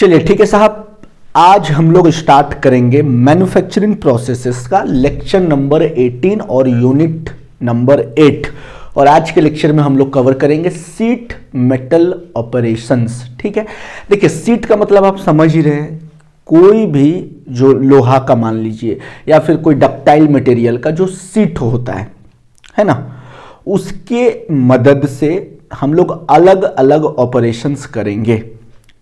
चलिए ठीक है साहब, आज हम लोग स्टार्ट करेंगे मैन्युफैक्चरिंग प्रोसेसेस का लेक्चर नंबर 18 और यूनिट नंबर 8। और आज के लेक्चर में हम लोग कवर करेंगे सीट मेटल ऑपरेशंस। ठीक है, देखिए सीट का मतलब आप समझ ही रहे हैं, कोई भी जो लोहा का मान लीजिए या फिर कोई डक्टाइल मटेरियल का जो सीट होता है ना, उसके मदद से हम लोग अलग अलग ऑपरेशंस करेंगे।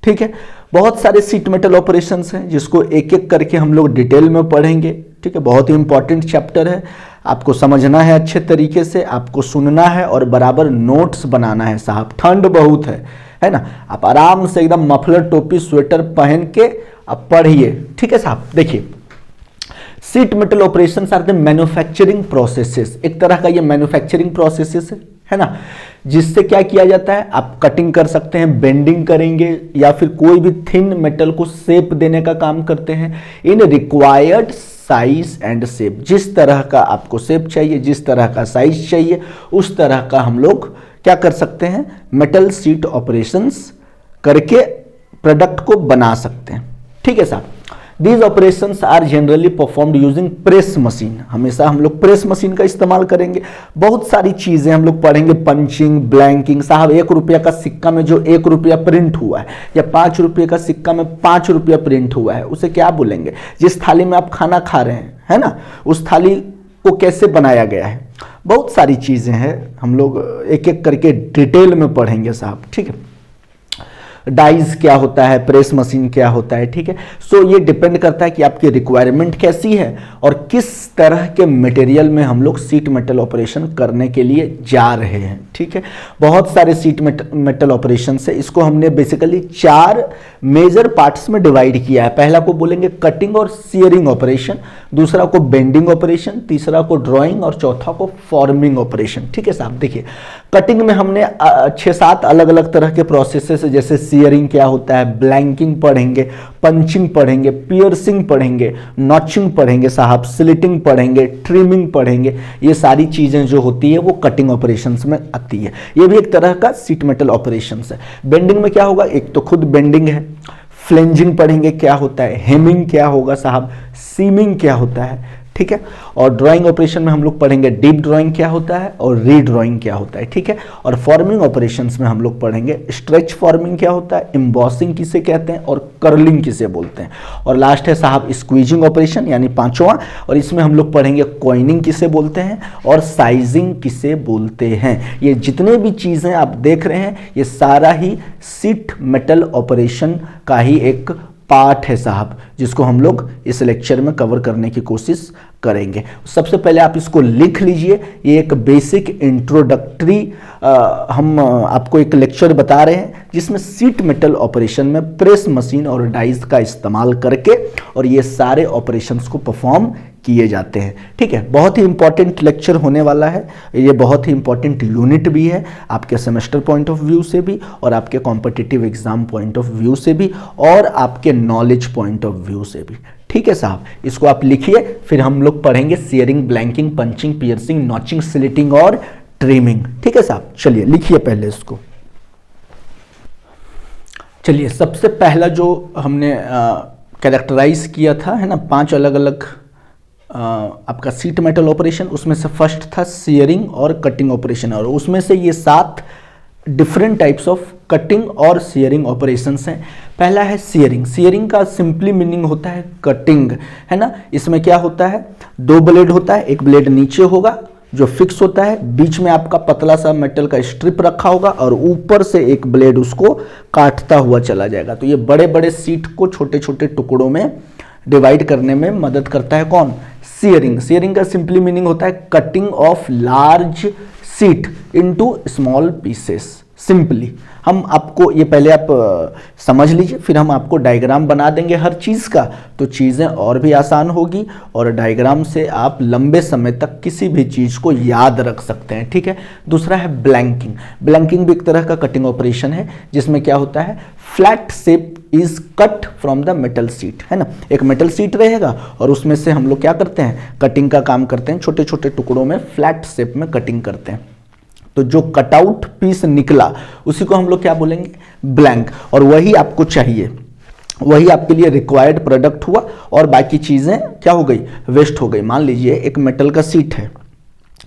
ठीक है, बहुत सारे सीट मेटल ऑपरेशंस हैं जिसको एक एक करके हम लोग डिटेल में पढ़ेंगे। ठीक है, बहुत ही इंपॉर्टेंट चैप्टर है, आपको समझना है अच्छे तरीके से, आपको सुनना है और बराबर नोट्स बनाना है साहब। ठंड बहुत है ना, आप आराम से एकदम मफलर टोपी स्वेटर पहन के आप पढ़िए। ठीक है साहब, देखिए sheet metal operations are the manufacturing processes. एक तरह का ये मैन्युफैक्चरिंग प्रोसेसेस है ना, जिससे क्या किया जाता है, आप कटिंग कर सकते हैं, बेंडिंग करेंगे या फिर कोई भी थिन मेटल को शेप देने का काम करते हैं इन रिक्वायर्ड साइज एंड शेप। जिस तरह का आपको शेप चाहिए, जिस तरह का साइज चाहिए, उस तरह का हम लोग क्या कर सकते हैं, मेटल सीट ऑपरेशंस करके प्रोडक्ट को बना सकते हैं। ठीक है साहब, These operations are generally performed using press machine. हमेशा हम लोग प्रेस मशीन का इस्तेमाल करेंगे। बहुत सारी चीजें हम लोग पढ़ेंगे, पंचिंग, ब्लैंकिंग। साहब 1 रुपया का सिक्का में जो 1 रुपया प्रिंट हुआ है या 5 रुपये का सिक्का में 5 रुपया प्रिंट हुआ है, उसे क्या बोलेंगे? जिस थाली में आप खाना खा रहे हैं, है ना, उस थाली को कैसे बनाया गया है। बहुत सारी चीजें हैं, हम लोग एक एक करके डिटेल में पढ़ेंगे साहब। ठीक है, डाइज क्या होता है, प्रेस मशीन क्या होता है। ठीक है, सो ये डिपेंड करता है कि आपकी रिक्वायरमेंट कैसी है और किस तरह के मटेरियल में हम लोग सीट मेटल ऑपरेशन करने के लिए जा रहे हैं। ठीक है, बहुत सारे सीट मेटल ऑपरेशन है, इसको हमने बेसिकली 4 मेजर पार्ट्स में डिवाइड किया है। पहला को बोलेंगे कटिंग और सियरिंग ऑपरेशन, दूसरा को बेंडिंग ऑपरेशन, तीसरा को ड्राइंग और चौथा को फॉर्मिंग ऑपरेशन। ठीक है साहब, देखिए कटिंग में हमने 6-7 अलग अलग तरह के प्रोसेसेस, जैसे सियरिंग क्या होता है, ब्लैंकिंग पढ़ेंगे, पंचिंग पढ़ेंगे, पियर्सिंग पढ़ेंगे, नॉचिंग पढ़ेंगे साहब, स्लिटिंग पढ़ेंगे, ट्रिमिंग पढ़ेंगे। ये सारी चीजें जो होती है वो कटिंग ऑपरेशंस में आती है। ये भी एक तरह का सीट मेटल ऑपरेशंस है। बेंडिंग में क्या होगा, एक तो खुद बेंडिंग है, फ्लेंजिंग पढ़ेंगे क्या होता है, हेमिंग क्या होगा साहब, सीमिंग क्या होता है। ठीक है, और ड्राइंग ऑपरेशन में हम लोग पढ़ेंगे डीप ड्राइंग क्या होता है और रीड्राइंग क्या होता है। ठीक है, और फॉर्मिंग ऑपरेशंस में हम लोग पढ़ेंगे स्ट्रेच फॉर्मिंग क्या होता है, एम्बॉसिंग किसे कहते हैं और कर्लिंग किसे बोलते हैं। और लास्ट है साहब स्क्वीजिंग ऑपरेशन, यानी 5वां, और इसमें हम लोग पढ़ेंगे कॉइनिंग किसे बोलते हैं और साइजिंग किसे बोलते हैं। ये जितने भी चीजें आप देख रहे हैं ये सारा ही सीट मेटल ऑपरेशन का ही एक पार्ट है साहब, जिसको हम लोग इस लेक्चर में कवर करने की कोशिश करेंगे। सबसे पहले आप इसको लिख लीजिए, ये एक बेसिक इंट्रोडक्टरी हम आपको एक लेक्चर बता रहे हैं जिसमें सीट मेटल ऑपरेशन में प्रेस मशीन और डाइज का इस्तेमाल करके और ये सारे ऑपरेशंस को परफॉर्म किए जाते हैं। ठीक है, बहुत ही इंपॉर्टेंट लेक्चर होने वाला है, ये बहुत ही इंपॉर्टेंट यूनिट भी है आपके सेमेस्टर पॉइंट ऑफ व्यू से भी और आपके competitive exam point of view से भी और आपके नॉलेज पॉइंट ऑफ व्यू से भी। ठीक है साहब, इसको आप लिखिए, फिर हम लोग पढ़ेंगे shearing, blanking, punching, piercing, notching, slitting और ट्रिमिंग। ठीक है साहब, चलिए लिखिए पहले इसको। चलिए सबसे पहला जो हमने कैरेक्टराइज किया था, है ना, 5 अलग अलग आपका सीट मेटल ऑपरेशन, उसमें से फर्स्ट था सियरिंग और कटिंग ऑपरेशन, और उसमें से ये 7 डिफरेंट टाइप्स ऑफ कटिंग और सियरिंग ऑपरेशंस हैं। पहला है सियरिंग। सियरिंग का सिंपली मीनिंग होता है कटिंग, है ना। इसमें क्या होता है, 2 ब्लेड होता है, एक ब्लेड नीचे होगा जो फिक्स होता है, बीच में आपका पतला सा मेटल का स्ट्रिप रखा होगा और ऊपर से एक ब्लेड उसको काटता हुआ चला जाएगा। तो ये बड़े बड़े सीट को छोटे छोटे टुकड़ों में डिवाइड करने में मदद करता है कौन, सियरिंग। सियरिंग का सिंपली मीनिंग होता है cutting of large seat into small pieces. Simply हम आपको ये पहले आप समझ लीजिए, फिर हम आपको डायग्राम बना देंगे हर चीज़ का, तो चीज़ें और भी आसान होगी और डायग्राम से आप लंबे समय तक किसी भी चीज़ को याद रख सकते हैं। ठीक है, दूसरा है ब्लैंकिंग। ब्लैंकिंग भी एक तरह का कटिंग ऑपरेशन है जिसमें क्या होता है, flat shape is cut from the metal seat, है ना। एक मेटल सीट रहेगा और उसमें से हम लोग क्या करते हैं, कटिंग का काम करते हैं, छोटे छोटे टुकड़ों में फ्लैट शेप में कटिंग करते हैं। तो जो कटआउट पीस निकला उसी को हम लोग क्या बोलेंगे, ब्लैंक। और वही आपको चाहिए, वही आपके लिए रिक्वायर्ड प्रोडक्ट हुआ और बाकी चीज़ें क्या हो गई, वेस्ट हो गई। मान लीजिए एक मेटल का सीट है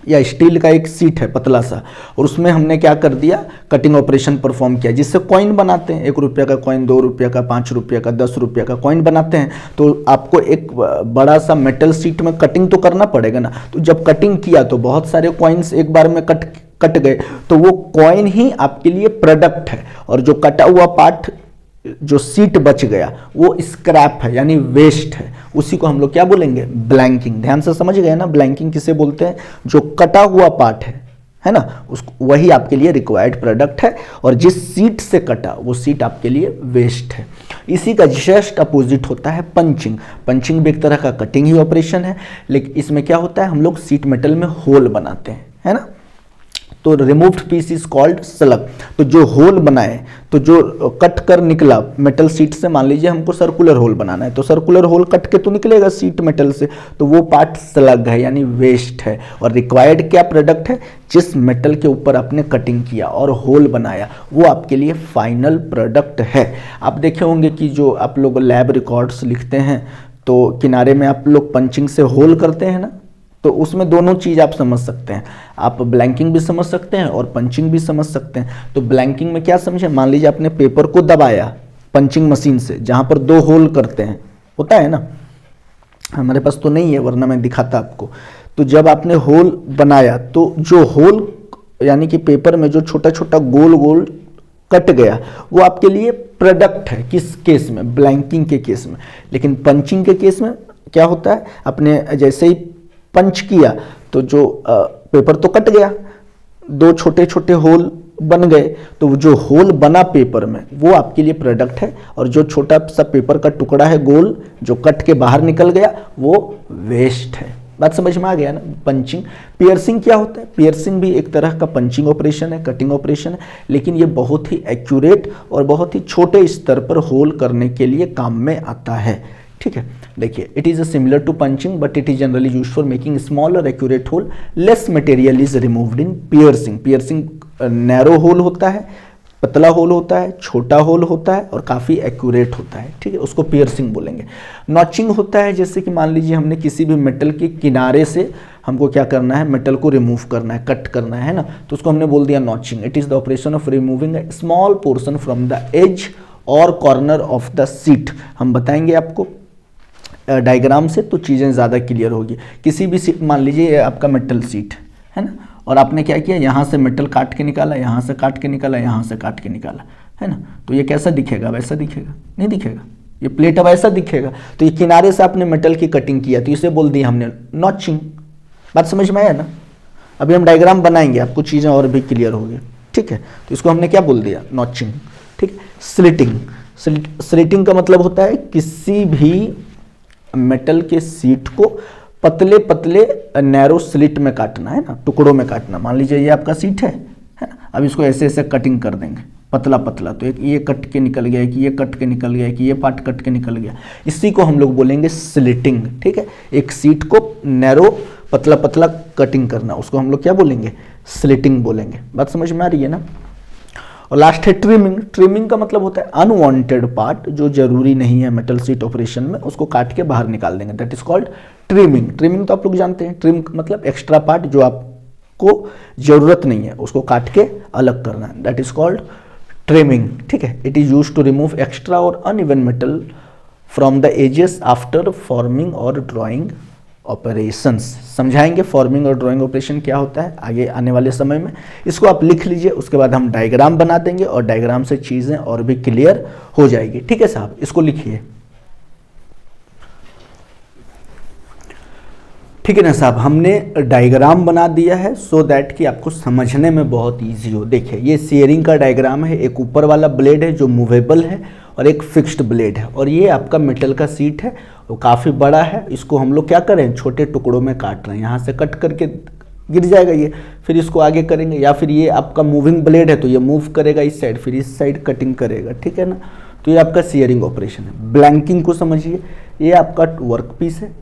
या स्टील का एक सीट है पतला सा, और उसमें हमने क्या कर दिया, कटिंग ऑपरेशन परफॉर्म किया, जिससे कॉइन बनाते हैं। 1 रुपये का कॉइन, 2 रुपये का, 5 रुपये का, 10 रुपये का कॉइन बनाते हैं। तो आपको एक बड़ा सा मेटल सीट में कटिंग तो करना पड़ेगा ना। तो जब कटिंग किया तो बहुत सारे कॉइन्स एक बार में कट गए, तो वो कॉइन ही आपके लिए प्रोडक्ट है। और जो कटा हुआ पार्ट, जो सीट बच गया, वो स्क्रैप है यानी वेस्ट है। उसी को हम लोग क्या बोलेंगे, ब्लैंकिंग। ध्यान से समझ गए ना, ब्लैंकिंग किसे बोलते हैं, जो कटा हुआ पार्ट है ना, उसको, वही आपके लिए रिक्वायर्ड प्रोडक्ट है। और जिस सीट से कटा वो सीट आपके लिए वेस्ट है। इसी का जस्ट अपोजिट होता है पंचिंग। पंचिंग भी एक तरह का कटिंग ही ऑपरेशन है, लेकिन इसमें क्या होता है, हम लोग सीट मेटल में होल बनाते हैं, है ना। तो removed piece is called slug. तो जो होल बनाए, तो जो कट कर निकला मेटल सीट से, मान लीजिए हमको सर्कुलर होल बनाना है, तो सर्कुलर होल कट के तो निकलेगा सीट मेटल से, तो वो पार्ट स्लग है यानी वेस्ट है। और रिक्वायर्ड क्या प्रोडक्ट है, जिस मेटल के ऊपर आपने कटिंग किया और होल बनाया, वो आपके लिए फाइनल प्रोडक्ट है। आप देखे होंगे कि जो आप लोग लैब रिकॉर्ड्स लिखते हैं, तो किनारे में आप लोग पंचिंग से होल करते हैं ना, तो उसमें दोनों चीज़ आप समझ सकते हैं। आप ब्लैंकिंग भी समझ सकते हैं और पंचिंग भी समझ सकते हैं। तो ब्लैंकिंग में क्या समझे, मान लीजिए आपने पेपर को दबाया पंचिंग मशीन से, जहाँ पर 2 होल करते हैं, होता है ना, हमारे पास तो नहीं है वरना मैं दिखाता आपको। तो जब आपने होल बनाया, तो जो होल यानी कि पेपर में जो छोटा छोटा गोल गोल कट गया, वो आपके लिए प्रोडक्ट है। किस केस में, ब्लैंकिंग के केस में। लेकिन पंचिंग के केस में क्या होता है, आपने जैसे ही पंच किया तो जो पेपर तो कट गया, 2 छोटे छोटे होल बन गए, तो जो होल बना पेपर में वो आपके लिए प्रोडक्ट है। और जो छोटा सा पेपर का टुकड़ा है गोल, जो कट के बाहर निकल गया, वो वेस्ट है। बात समझ में आ गया ना। पंचिंग। पियर्सिंग क्या होता है, पियर्सिंग भी एक तरह का पंचिंग ऑपरेशन है, कटिंग ऑपरेशन है, लेकिन ये बहुत ही एक्यूरेट और बहुत ही छोटे स्तर पर होल करने के लिए काम में आता है। ठीक है, देखिए, it is similar to punching but it is generally used for making small और accurate hole. Less material is removed in piercing. Piercing narrow hole होता है, पतला होल होता है, छोटा होल होता है और काफ़ी एक्यूरेट होता है। ठीक है, उसको पियर्सिंग बोलेंगे। नॉचिंग होता है, जैसे कि मान लीजिए हमने किसी भी मेटल के किनारे से हमको क्या करना है, मेटल को रिमूव करना है, कट करना है ना, तो उसको हमने बोल दिया notching. It is the operation of removing a small portion from the edge और कॉर्नर ऑफ द सीट। हम बताएंगे आपको डायग्राम से, तो चीज़ें ज़्यादा क्लियर होगी। किसी भी सीट, मान लीजिए ये आपका मेटल सीट है ना, और आपने क्या किया, यहाँ से मेटल काट के निकाला, यहाँ से काट के निकाला, यहाँ से काट के निकाला, है ना, तो ये कैसा दिखेगा, वैसा दिखेगा, नहीं दिखेगा। ये प्लेट अब ऐसा दिखेगा। तो ये किनारे से आपने मेटल की कटिंग किया, तो इसे बोल दिया हमने नॉचिंग। बात समझ में आया ना। अभी हम डायग्राम बनाएंगे, आपको चीज़ें और भी क्लियर होगी। ठीक है, तो इसको हमने क्या बोल दिया, नॉचिंग। ठीक, स्लिटिंग। स्लिटिंग का मतलब होता है किसी भी मेटल के सीट को पतले पतले नैरो स्लिट में काटना, है ना, टुकड़ों में काटना। मान लीजिए ये आपका सीट है ना, अब इसको ऐसे ऐसे कटिंग कर देंगे पतला पतला, तो एक ये कट के निकल गया, कि ये कट के निकल गया, कि ये पार्ट कट के निकल गया। इसी को हम लोग बोलेंगे स्लिटिंग। ठीक है, एक सीट को नैरो पतला पतला कटिंग करना, उसको हम लोग क्या बोलेंगे, स्लिटिंग बोलेंगे। बात समझ में आ रही है ना। और लास्ट है ट्रिमिंग। ट्रिमिंग का मतलब होता है अनवांटेड पार्ट, जो जरूरी नहीं है मेटल सीट ऑपरेशन में, उसको काट के बाहर निकाल देंगे, that is called trimming. Trimming तो आप लोग जानते हैं, ट्रिम मतलब एक्स्ट्रा पार्ट जो आपको जरूरत नहीं है उसको काट के अलग करना, दैट इज कॉल्ड ट्रिमिंग। ठीक है, it is used to remove extra और uneven metal from the edges after forming और ड्राइंग ऑपरेशंस। समझाएंगे फॉर्मिंग और ड्राइंग ऑपरेशन क्या होता है आगे आने वाले समय में। इसको आप लिख लीजिए, उसके बाद हम डायग्राम बना देंगे और डायग्राम से चीज़ें और भी क्लियर हो जाएगी। ठीक है साहब, इसको लिखिए। ठीक है ना साहब, हमने डायग्राम बना दिया है सो दैट कि आपको समझने में बहुत इजी हो। देखिए, ये शेयरिंग का डायग्राम है। एक ऊपर वाला ब्लेड है जो मूवेबल है और एक फिक्स्ड ब्लेड है, और ये आपका मेटल का सीट है, वो काफ़ी बड़ा है। इसको हम लोग क्या करें, छोटे टुकड़ों में काट रहे हैं। यहाँ से कट करके गिर जाएगा ये, फिर इसको आगे करेंगे, या फिर ये आपका मूविंग ब्लेड है तो ये मूव करेगा इस साइड, फिर इस साइड कटिंग करेगा। ठीक है ना, तो ये आपका शेयरिंग ऑपरेशन है। ब्लैंकिंग को समझिए, ये आपका वर्क पीस है,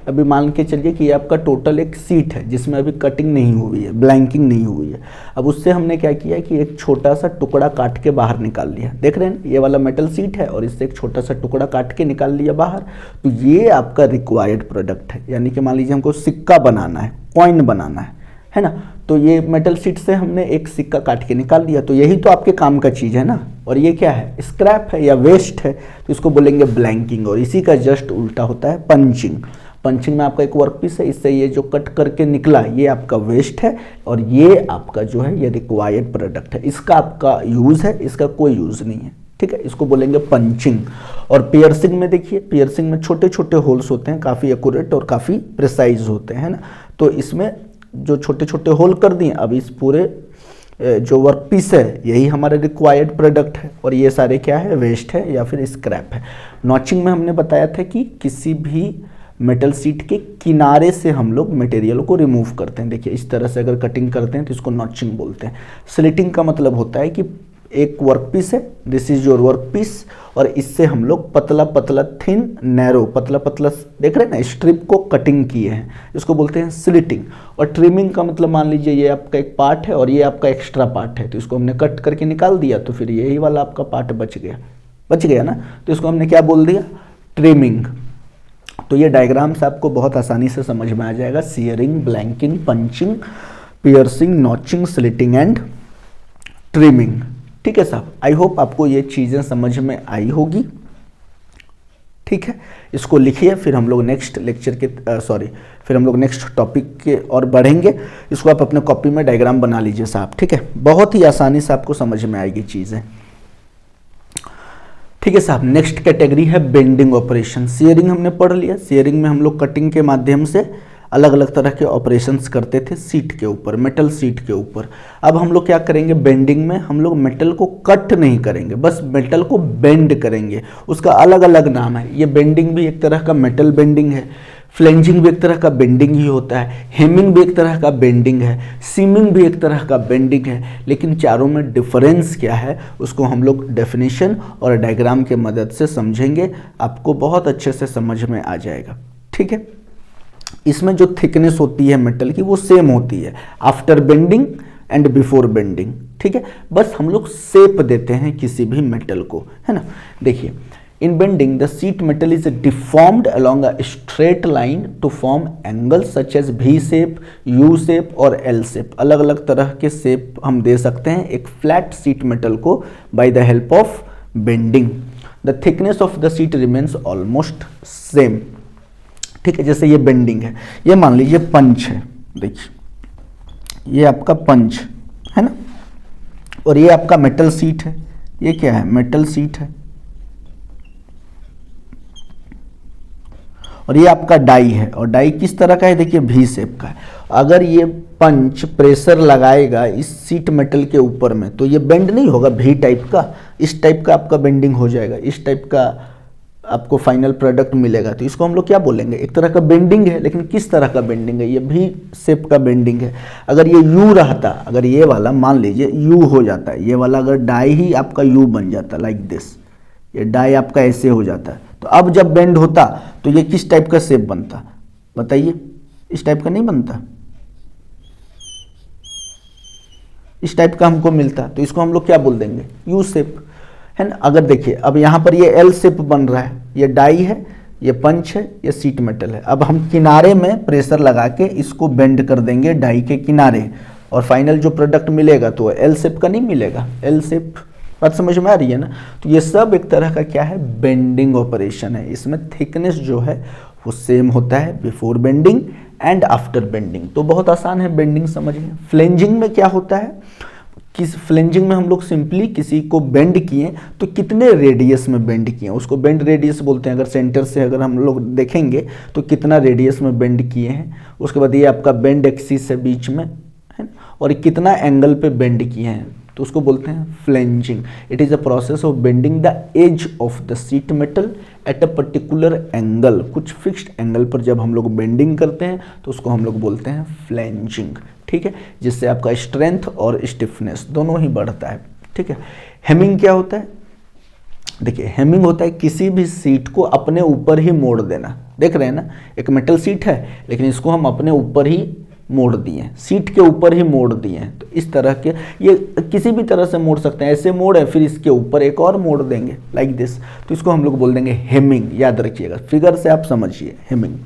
अभी मान के चलिए कि ये आपका टोटल एक सीट है जिसमें अभी कटिंग नहीं हुई है, ब्लैंकिंग नहीं हुई है। अब उससे हमने क्या किया कि एक छोटा सा टुकड़ा काट के बाहर निकाल लिया, देख रहे हैं ये वाला मेटल सीट है और इससे एक छोटा सा टुकड़ा काट के निकाल लिया बाहर। तो ये आपका रिक्वायर्ड प्रोडक्ट है, यानी कि मान लीजिए हमको सिक्का बनाना है, कॉइन बनाना है ना, तो ये मेटल शीट से हमने एक सिक्का काट के निकाल दिया, तो यही तो आपके काम का चीज़ है ना। और ये क्या है, स्क्रैप है या वेस्ट है, तो इसको बोलेंगे ब्लैंकिंग। और इसी का जस्ट उल्टा होता है पंचिंग। पंचिंग में आपका एक वर्कपीस है, इससे ये जो कट करके निकला ये आपका वेस्ट है और ये आपका जो है ये रिक्वायर्ड प्रोडक्ट है। इसका आपका यूज़ है, इसका कोई यूज़ नहीं है, ठीक है, इसको बोलेंगे पंचिंग। और पियर्सिंग में देखिए, पियर्सिंग में छोटे छोटे होल्स होते हैं, काफ़ी एक्यूरेट और काफ़ी प्रिसाइज होते हैं ना। तो इसमें जो छोटे छोटे होल कर दिए, अब इस पूरे जो वर्क पीस है यही हमारा रिक्वायर्ड प्रोडक्ट है और ये सारे क्या है, वेस्ट है या फिर स्क्रैप है। नॉचिंग में हमने बताया था कि किसी भी मेटल शीट के किनारे से हम लोग मटेरियल को रिमूव करते हैं। देखिए इस तरह से अगर कटिंग करते हैं तो इसको नॉचिंग बोलते हैं। स्लिटिंग का मतलब होता है कि एक वर्क पीस है, this is your work piece, और इससे हम लोग पतला पतला थिन नैरो पतला पतला देख रहे हैं ना स्ट्रिप को कटिंग किए हैं, इसको बोलते हैं स्लिटिंग। और ट्रिमिंग का मतलब मान लीजिए ये आपका एक पार्ट है और ये आपका एक्स्ट्रा पार्ट है, तो इसको हमने कट करके निकाल दिया तो फिर यही वाला आपका पार्ट बच गया ना, तो इसको हमने क्या बोल दिया, ट्रिमिंग। तो ये डायग्राम से आपको बहुत आसानी से समझ में आ जाएगा, shearing, blanking, punching, piercing, notching, slitting and trimming. ठीक है साहब, आई होप आपको ये चीज़ें समझ में आई होगी। ठीक है, इसको लिखिए, फिर हम लोग नेक्स्ट लेक्चर के फिर हम लोग नेक्स्ट टॉपिक के और बढ़ेंगे। इसको आप अपने कॉपी में डायग्राम बना लीजिए साहब, ठीक है, बहुत ही आसानी से आपको समझ में आएगी चीज़ें। ठीक है साहब, नेक्स्ट कैटेगरी है बेंडिंग ऑपरेशन। सीयरिंग हमने पढ़ लिया, सीयरिंग में हम लोग कटिंग के माध्यम से अलग अलग तरह के ऑपरेशंस करते थे सीट के ऊपर, मेटल सीट के ऊपर। अब हम लोग क्या करेंगे, बेंडिंग में हम लोग मेटल को कट नहीं करेंगे, बस मेटल को बेंड करेंगे। उसका अलग अलग नाम है, ये बेंडिंग भी एक तरह का मेटल बेंडिंग है, फ्लेंजिंग भी एक तरह का बेंडिंग ही होता है, हेमिंग भी एक तरह का बेंडिंग है, सीमिंग भी एक तरह का बेंडिंग है। लेकिन चारों में डिफरेंस क्या है उसको हम लोग डेफिनेशन और डायग्राम के मदद से समझेंगे, आपको बहुत अच्छे से समझ में आ जाएगा। ठीक है, इसमें जो थिकनेस होती है मेटल की वो सेम होती है after bending and before bending. ठीक है, बस हम लोग शेप देते हैं किसी भी मेटल को, है ना। देखिए, in bending the sheet metal is deformed along a straight line to form angles such as भी शेप, यू शेप और एल शेप। अलग अलग तरह के शेप हम दे सकते हैं एक फ्लैट शीट मेटल को by the help of bending. The thickness of the sheet remains almost same. ठीक है, जैसे ये बेंडिंग है, ये मान लीजिए पंच है, देखिए ये आपका पंच है ना, और ये आपका मेटल सीट है, ये क्या है, मेटल सीट है, और ये आपका डाई है। और डाई किस तरह का है, देखिए भी शेप का है। अगर ये पंच प्रेशर लगाएगा इस सीट मेटल के ऊपर में तो ये बेंड नहीं होगा, भी टाइप का, इस टाइप का आपका बेंडिंग हो जाएगा, इस टाइप का आपको फाइनल प्रोडक्ट मिलेगा। तो इसको हम लोग क्या बोलेंगे, एक तरह का बेंडिंग है, लेकिन किस तरह का बेंडिंग है, ये भी शेप का बेंडिंग है। अगर ये यू रहता, अगर ये वाला मान लीजिए यू हो जाता है, ये वाला अगर डाई ही आपका यू बन जाता लाइक दिस, ये डाई आपका ऐसे हो जाता है, तो अब जब बेंड होता तो ये किस टाइप का शेप बनता, बताइए, इस टाइप का नहीं बनता, इस टाइप का हमको मिलता। तो इसको हम लोग क्या बोल देंगे, यू शेप, है ना। अगर देखिए अब यहाँ पर ये एल शेप बन रहा है, ये डाई है, ये पंच है, ये सीट मेटल है। अब हम किनारे में प्रेशर लगा के इसको बेंड कर देंगे डाई के किनारे, और फाइनल जो प्रोडक्ट मिलेगा तो एल शेप का नहीं मिलेगा, एल शेप। बात समझ में आ रही है ना। तो ये सब एक तरह का क्या है, बेंडिंग ऑपरेशन है। इसमें थिकनेस जो है वो सेम होता है before bending and after bending. तो बहुत आसान है बेंडिंग समझिए। फ्लेंजिंग में क्या होता है, किस फ्लेंजिंग में हम लोग सिंपली किसी को बेंड किए तो कितने रेडियस में बेंड किए, उसको बेंड रेडियस बोलते हैं। अगर सेंटर से अगर हम लोग देखेंगे तो कितना रेडियस में बेंड किए हैं, उसके बाद ये आपका बेंड एक्सिस है बीच में, है, और कितना एंगल पे बेंड किए हैं, तो उसको बोलते हैं flanging. It is a process of bending the edge of the sheet metal at a particular angle. कुछ फिक्स्ड एंगल पर जब हम लोग बेंडिंग करते हैं तो उसको हम लोग बोलते हैं फ्लेंजिंग। ठीक है, जिससे आपका स्ट्रेंथ और स्टिफनेस दोनों ही बढ़ता है। ठीक है, हेमिंग क्या होता है, देखिए हेमिंग होता है किसी भी सीट को अपने ऊपर ही मोड़ देना। देख रहे हैं ना, एक मेटल सीट है लेकिन इसको हम अपने ऊपर ही मोड़ दिए, सीट के ऊपर ही मोड़ दिए हैं। तो इस तरह के ये किसी भी तरह से मोड़ सकते हैं, ऐसे मोड़ है फिर इसके ऊपर एक और मोड़ देंगे लाइक दिस, तो इसको हम लोग बोल देंगे हेमिंग। याद रखिएगा, फिगर से आप समझिए हेमिंग।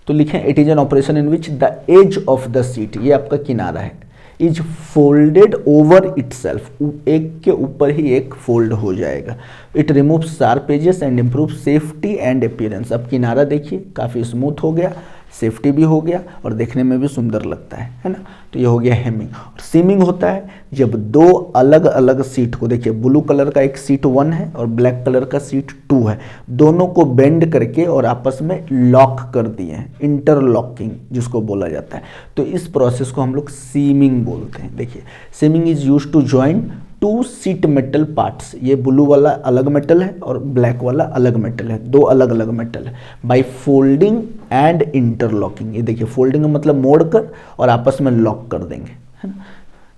तो लिखें it is an operation in which the edge of the sheet, ये आपका किनारा है, इज फोल्डेड ओवर इटसेल्फ, एक के ऊपर ही एक फोल्ड हो जाएगा। It remove sharp edges and improve safety and appearance. अब किनारा देखिए काफ़ी स्मूथ हो गया, सेफ्टी भी हो गया और देखने में भी सुंदर लगता है ना। तो ये हो गया हेमिंग। और सीमिंग होता है जब दो अलग अलग सीट को, देखिए ब्लू कलर का एक सीट 1 है और ब्लैक कलर का सीट 2 है, दोनों को बेंड करके और आपस में लॉक कर दिए हैं, इंटरलॉकिंग जिसको बोला जाता है। तो इस प्रोसेस को हम लोग सीमिंग बोलते हैं। देखिए seaming is used to join two sheet metal parts, ये ब्लू वाला अलग मेटल है और ब्लैक वाला अलग मेटल है, दो अलग अलग मेटल है, बाय फोल्डिंग एंड इंटरलॉकिंग। ये देखिए फोल्डिंग मतलब मोड़कर और आपस में लॉक कर देंगे, है ना।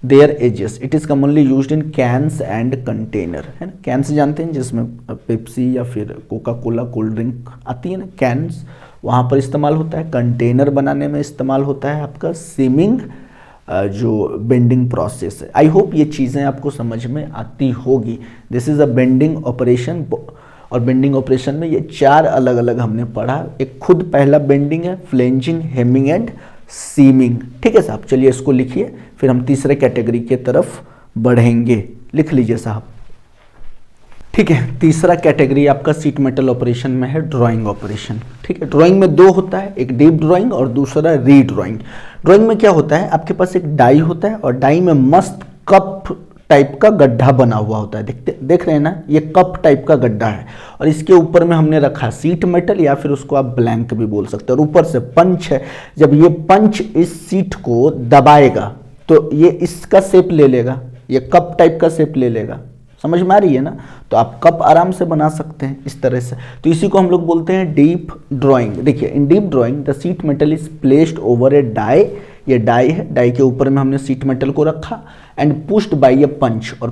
Their edges, it is commonly used in cans and container, है ना। कैंस जानते हैं जिसमें पेप्सी या फिर कोका कोला कोल्ड ड्रिंक आती है ना, कैंस, वहाँ पर इस्तेमाल होता है। कंटेनर बनाने में इस्तेमाल होता है आपका सीमिंग, जो बेंडिंग प्रोसेस है। आई होप ये चीज़ें आपको समझ में आती होगी। This is a bending operation, और बेंडिंग ऑपरेशन में ये 4 अलग अलग हमने पढ़ा। एक खुद पहला बेंडिंग है, फ्लेंजिंग, हेमिंग एंड सीमिंग। ठीक है साहब, चलिए इसको लिखिए, फिर हम तीसरे कैटेगरी के तरफ बढ़ेंगे। लिख लीजिए साहब। ठीक है, तीसरा कैटेगरी आपका सीट मेटल ऑपरेशन में है ड्राइंग ऑपरेशन। ठीक है, ड्राइंग में 2 होता है, एक डीप ड्राइंग और दूसरा री ड्राइंग। ड्राइंग में क्या होता है, आपके पास एक डाई होता है और डाई में मस्त कप टाइप का गड्ढा बना हुआ होता है। देख रहे हैं ना, ये कप टाइप का गड्ढा है और इसके ऊपर में हमने रखा सीट मेटल या फिर उसको आप ब्लैंक भी बोल सकते हैं, और ऊपर से पंच है। जब ये पंच इस सीट को दबाएगा तो ये इसका शेप ले लेगा, ये कप टाइप का शेप ले लेगा। समझ में आ रही है ना। तो आप कप आराम से बना सकते हैं इस तरह से। तो इसी को हम लोग बोलते हैं डीप ड्राइंग। देखिए in deep drawing the sheet metal is placed over a die, ये डाई है, डाई के ऊपर में हमने सीट मेटल को रखा and pushed by a punch, और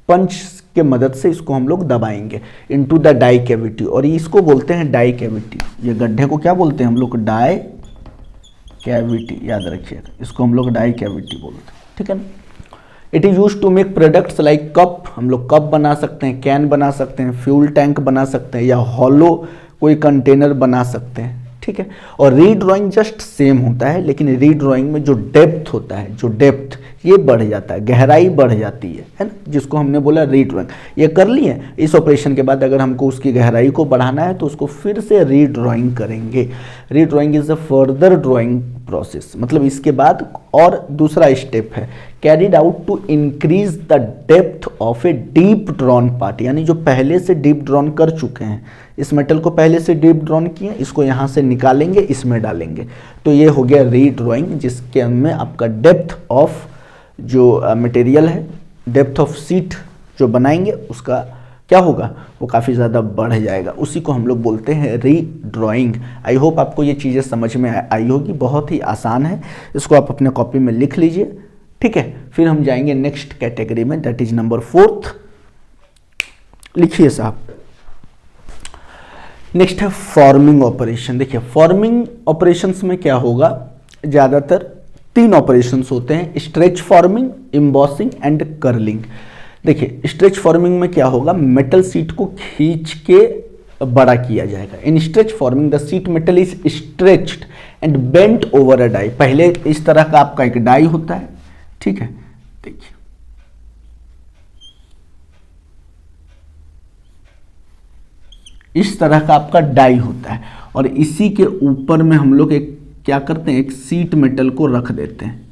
पंच के मदद से इसको हम लोग दबाएंगे इनटू द डाई कैविटी, और इसको बोलते हैं डाई कैविटी। ये गड्ढे को क्या बोलते हैं हम लोग, डाई कैविटी। याद रखिएगा, इसको हम लोग डाई कैविटी बोलते हैं। ठीक है ना। It is use to make products like cup, हम लोग कप बना सकते हैं, कैन बना सकते हैं, फ्यूल टैंक बना सकते हैं, या हॉलो कोई कंटेनर बना सकते हैं। ठीक है, और री ड्राइंग जस्ट सेम होता है, लेकिन री ड्राइंग में जो डेप्थ होता है, जो डेप्थ ये बढ़ जाता है, गहराई बढ़ जाती है ना, जिसको हमने बोला री ड्राइंग। ये कर लिए, इस ऑपरेशन के बाद अगर हमको उसकी गहराई को बढ़ाना है तो उसको फिर से री ड्राइंग करेंगे। Redrawing is a further drawing process, मतलब इसके बाद और दूसरा स्टेप है, carried out to increase the depth of a deep drawn part, यानी जो पहले से डीप ड्रॉन कर चुके हैं, इस मेटल को पहले से डीप ड्रॉन किए, इसको यहाँ से निकालेंगे, इसमें डालेंगे, तो ये हो गया री ड्रॉइंग, जिसके में आपका डेप्थ ऑफ जो मटेरियल है, डेप्थ ऑफ सीट जो बनाएंगे उसका क्या होगा, वो काफ़ी ज़्यादा बढ़ जाएगा। उसी को हम लोग बोलते हैं री ड्राइंग। आई होप आपको ये चीज़ें समझ में आई होगी, बहुत ही आसान है, इसको आप अपने कॉपी में लिख लीजिए। ठीक है, फिर हम जाएंगे नेक्स्ट कैटेगरी में, दैट इज नंबर 4th। लिखिए साहब, नेक्स्ट है फॉर्मिंग ऑपरेशन। देखिए फॉर्मिंग ऑपरेशंस में क्या होगा, ज़्यादातर 3 ऑपरेशंस होते हैं, stretch forming, embossing and curling. देखिए स्ट्रेच फॉर्मिंग में क्या होगा, मेटल सीट को खींच के बड़ा किया जाएगा। In stretch forming the sheet metal is stretched and bent over a die. पहले इस तरह का आपका एक डाई होता है, ठीक है, देखिए इस तरह का आपका डाई होता है, और इसी के ऊपर में हम लोग एक क्या करते हैं, एक सीट मेटल को रख देते हैं।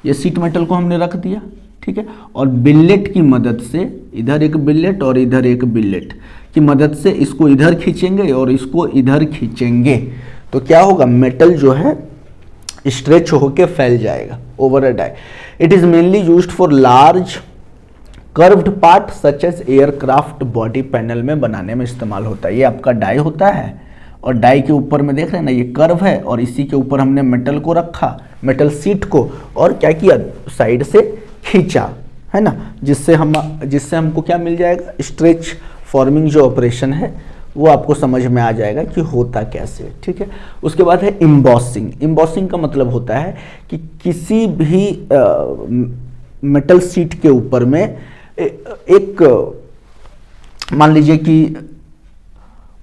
ये सीट मेटल को हमने रख दिया, ठीक है, और बिलेट की मदद से, इधर एक बिलेट और इधर एक बिलेट की मदद से इसको इधर खींचेंगे और इसको इधर खींचेंगे, तो क्या होगा, मेटल जो है स्ट्रेच होके फैल जाएगा over a die. It is mainly used for large curved part such as aircraft body panel में बनाने में इस्तेमाल होता है। ये आपका डाई होता है और डाई के ऊपर में देख रहे हैं ना, ये कर्व है और इसी के ऊपर हमने मेटल को रखा, मेटल सीट को, और क्या किया, साइड से खींचा, है ना, जिससे हमको क्या मिल जाएगा, स्ट्रेच फॉर्मिंग जो ऑपरेशन है वो आपको समझ में आ जाएगा कि होता कैसे, ठीक है। उसके बाद है इम्बॉसिंग। इम्बॉसिंग का मतलब होता है कि किसी भी मेटल शीट के ऊपर में एक मान लीजिए कि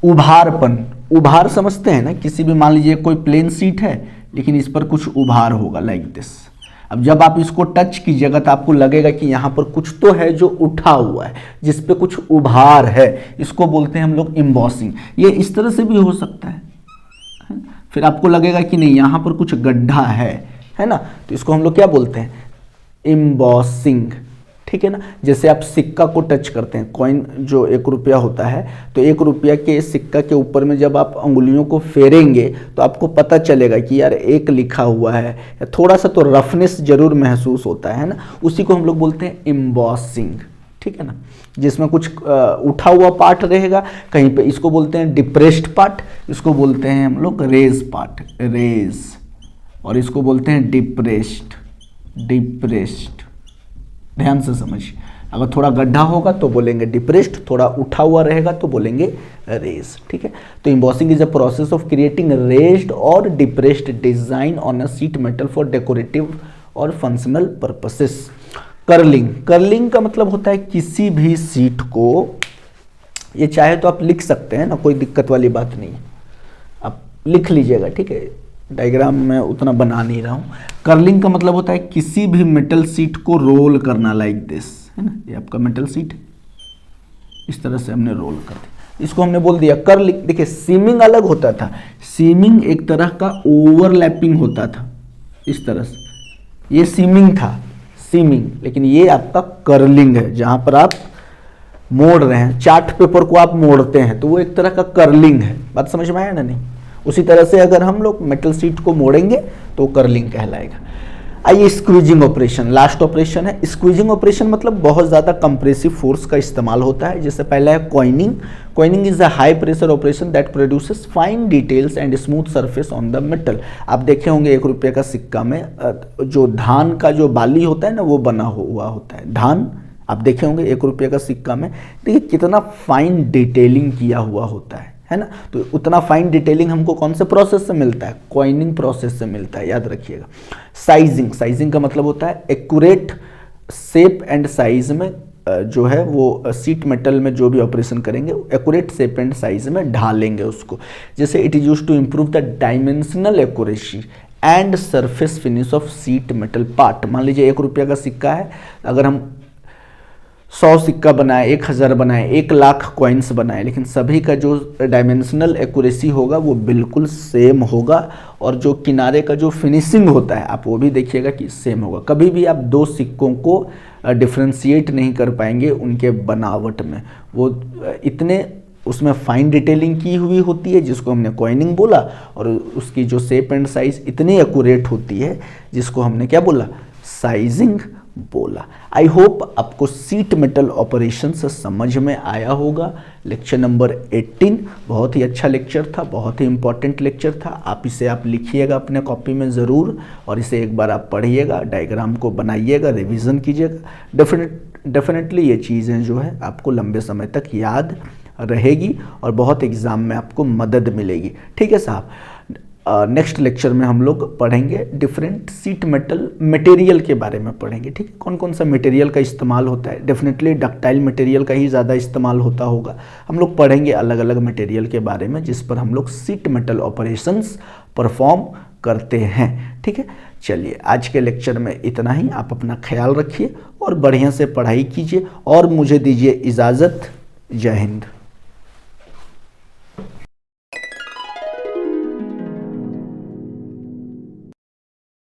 उभार समझते हैं ना, किसी भी मान लीजिए कोई प्लेन शीट है लेकिन इस पर कुछ उभार होगा लाइक दिस। अब जब आप इसको टच कीजिएगा तो आपको लगेगा कि यहाँ पर कुछ तो है जो उठा हुआ है, जिस पे कुछ उभार है, इसको बोलते हैं हम लोग इम्बॉसिंग। ये इस तरह से भी हो सकता है, फिर आपको लगेगा कि नहीं यहाँ पर कुछ गड्ढा है ना, तो इसको हम लोग क्या बोलते हैं, इम्बॉसिंग, ठीक है ना। जैसे आप सिक्का को टच करते हैं, कॉइन जो 1 रुपया होता है, तो 1 रुपया के सिक्का के ऊपर में जब आप अंगुलियों को फेरेंगे तो आपको पता चलेगा कि यार 1 लिखा हुआ है, थोड़ा सा तो रफनेस जरूर महसूस होता है ना, उसी को हम लोग बोलते हैं इम्बॉसिंग, ठीक है ना। जिसमें कुछ उठा हुआ पार्ट रहेगा कहीं पे, इसको बोलते हैं डिप्रेस्ड पार्ट, इसको बोलते हैं हम लोग रेज पार्ट, रेज, और इसको बोलते हैं डिप्रेस्ड। ध्यान से समझिए, अगर थोड़ा गड्ढा होगा तो बोलेंगे डिप्रेस्ड, थोड़ा उठा हुआ रहेगा तो बोलेंगे रेज, ठीक है। तो embossing is a process of creating raised और depressed design on a sheet metal for decorative और फंक्शनल पर्पसेस। कर्लिंग का मतलब होता है किसी भी शीट को, ये चाहे तो आप लिख सकते हैं ना, कोई दिक्कत वाली बात नहीं है, आप लिख लीजिएगा, ठीक है। डायग्राम में उतना बना नहीं रहा हूँ। कर्लिंग का मतलब होता है किसी भी मेटल शीट को रोल करना, लाइक दिस, है ना, ये आपका मेटल शीट है, इस तरह से हमने रोल कर दिया, इसको हमने बोल दिया कर्लिंग। देखिए सीमिंग अलग होता था, सीमिंग एक तरह का ओवरलैपिंग होता था, इस तरह से, ये सीमिंग था, लेकिन ये आपका कर्लिंग है, जहां पर आप मोड़ रहे हैं, चार्ट पेपर को आप मोड़ते हैं तो वो एक तरह का कर्लिंग है। बात समझ में आया ना? नहीं, उसी तरह से अगर हम लोग मेटल शीट को मोड़ेंगे तो कर्लिंग कहलाएगा। आइए स्क्वीजिंग ऑपरेशन, लास्ट ऑपरेशन है। स्क्वीजिंग ऑपरेशन मतलब बहुत ज़्यादा कंप्रेसिव फोर्स का इस्तेमाल होता है। जैसे पहला है coining is a high pressure operation that produces fine details and smooth surface on the metal. आप देखे होंगे 1 रुपये का सिक्का में जो धान का जो बाली होता है ना, वो बना हुआ होता है, धान आप देखे होंगे 1 रुपये का सिक्का में। देखिए कितना फाइन डिटेलिंग किया हुआ होता है ना। तो उतना फाइन डिटेलिंग हमको कौन से प्रोसेस से मिलता है? कॉइनिंग प्रोसेस से मिलता है, याद रखिएगा। साइजिंग का मतलब होता है एक्यूरेट शेप एंड साइज में जो है वो शीट मेटल में जो भी ऑपरेशन करेंगे एक्यूरेट शेप एंड साइज में ढालेंगे उसको। जैसे it is use to improve the dimensional accuracy and surface finish of sheet metal part. मान लीजिए 1 रुपये का सिक्का है, अगर हम 100 सिक्का बनाए, 1000 बनाए, 1 लाख कॉइन्स बनाए, लेकिन सभी का जो डायमेंशनल एक्यूरेसी होगा वो बिल्कुल सेम होगा, और जो किनारे का जो फिनिशिंग होता है आप वो भी देखिएगा कि सेम होगा। कभी भी आप 2 सिक्कों को डिफ्रेंशिएट नहीं कर पाएंगे उनके बनावट में, वो इतने उसमें फाइन डिटेलिंग की हुई होती है जिसको हमने कॉइनिंग बोला, और उसकी जो शेप एंड साइज इतनी एक्यूरेट होती है जिसको हमने क्या बोला? साइजिंग बोला। आई होप आपको शीट मेटल ऑपरेशन से समझ में आया होगा। लेक्चर नंबर 18 बहुत ही अच्छा लेक्चर था, बहुत ही इंपॉर्टेंट लेक्चर था। आप इसे लिखिएगा अपने कॉपी में ज़रूर, और इसे एक बार आप पढ़िएगा, डायग्राम को बनाइएगा, रिवीजन कीजिएगा। डेफिनेटली ये चीज़ें जो है आपको लंबे समय तक याद रहेगी और बहुत एग्ज़ाम में आपको मदद मिलेगी। ठीक है साहब, नेक्स्ट लेक्चर में हम लोग पढ़ेंगे डिफरेंट शीट मेटल मटेरियल के बारे में पढ़ेंगे। ठीक है, कौन कौन सा मटेरियल का इस्तेमाल होता है। डेफिनेटली डक्टाइल मटेरियल का ही ज़्यादा इस्तेमाल होता होगा। हम लोग पढ़ेंगे अलग अलग मटेरियल के बारे में जिस पर हम लोग शीट मेटल ऑपरेशंस परफॉर्म करते हैं। ठीक है, चलिए आज के लेक्चर में इतना ही। आप अपना ख्याल रखिए और बढ़िया से पढ़ाई कीजिए और मुझे दीजिए इजाज़त। जय हिंद।